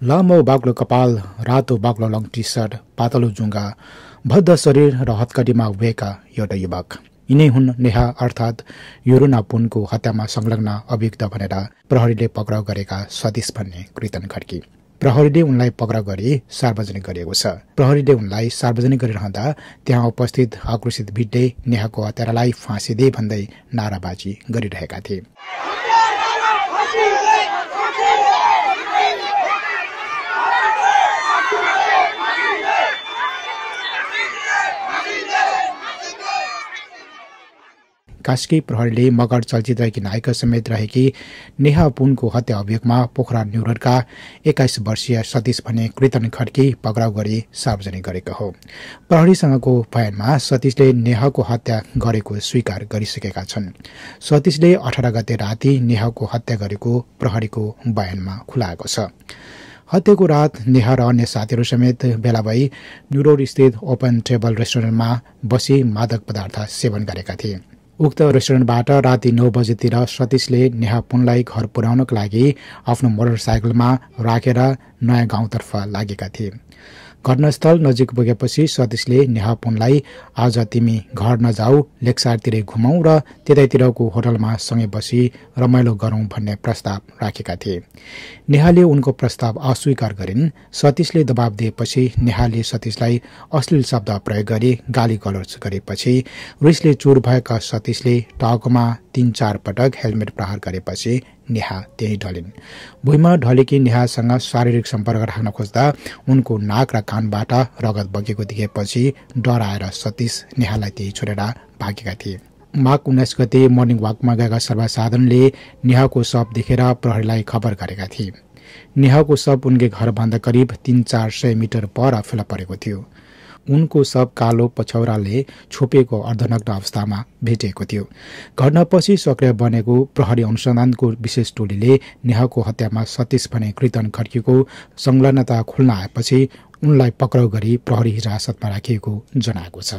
लामो बाक्लो कपाल, रातो बाक्लो लङ टी सर्ट, पातलो जुङ्गा, भद्द शरीर र हत्कडीमा उभिएका एउटा युवक। यिनै हुन् नेहा अर्थात् युरुना पुनको हत्यामा संलग्न अभियुक्त भनेर प्रहरीले पक्राउ गरेका सतीश भन्ने कृतन खड्की। प्रहरीले उनलाई पक्राउ गरी सार्वजनिक गरिएको छ। प्रहरीले उनलाई सार्वजनिक गरिरहँदा त्यहाँ उपस्थित आक्रोशित भिडले नेहाको हत्यारालाई फाँसी दे भन्दै नाराबाजी गरिरहेका थिए। कास्की प्रहरीले मगर चलचित्रकी नायिका समेत रहेकी नेहा पुनको हत्या अभियोगमा पोखरा न्युरोडका 21 वर्षीय सतीश भन्ने कृतन खड्की पक्राउ गरी सार्वजनिक गरेको हो। प्रहरीसँगको बयानमा सतीशले नेहाको हत्या गरेको स्वीकार गरिसकेका छन्। सतीशले 18 गते राति नेहाको हत्या गरेको प्रहरीको बयानमा खुलाएको छ। हत्याको रात नेहा र अन्य साथीहरू समेत भेला भई न्युरोड स्थित ओपन टेबल रेस्टुरेन्टमा बसी मादक पदार्थ सेवन गरेका थिए। उक्त रेस्टुरेन्टबाट राति 9 बजेतिर सतीशले नेहा पुनलाई घर पुर्याउनका लागि आफ्नो मोटरसाइकलमा राखेर नयाँ गाउँतर्फ लागेका थिए। घटनास्थल नजिक पुगेपछि सतीशले नेहा पुनलाई आज तिमी घर नजाऊ, लेक्सारतिरै घुमाऊ र त्यतैतिरको होटलमा सँगै बसी रमाइलो गरौं भन्ने प्रस्ताव राखेका थिए। नेहाले उनको प्रस्ताव अस्वीकार गरिन्। सतीशले दबाव दिएपछि नेहाले सतीशलाई अश्लील शब्द प्रयोग गरी गाली गलौज गरेपछि रिसले चुर भएका सतीशले टाउकोमा 3-4 पटक हेलमेट प्रहार गरेपछि नेहा त्यही ढलिन्। भुइँमा ढलेकी नेहासँग शारीरिक सम्पर्क राख्न खोज्दा उनको नाक र कानबाट रगत बगेको देखेपछि डराएर सतीश नेहालाई त्यही छोडेर भागेका थिए। माघ 19 गते मर्निङ वाकमा गएका सर्वसाधारणले नेहाको शव देखेर प्रहरीलाई खबर गरेका थिए। नेहाको शव उनकै घरभन्दा करिब 300-400 मिटर पर फेला परेको थियो। उनको शव कालो पछौराले छोपिएको अर्धनग्न अवस्थामा भेटिएको थियो। घटनापछि सक्रिय बनेको प्रहरी अनुसन्धानको विशेष टोलीले नेहाको हत्यामा सतीश भने कृतन खड्कीको संलग्नता खुल्न आएपछि उनलाई पक्राउ गरी प्रहरी हिरासतमा राखिएको जनाएको छ।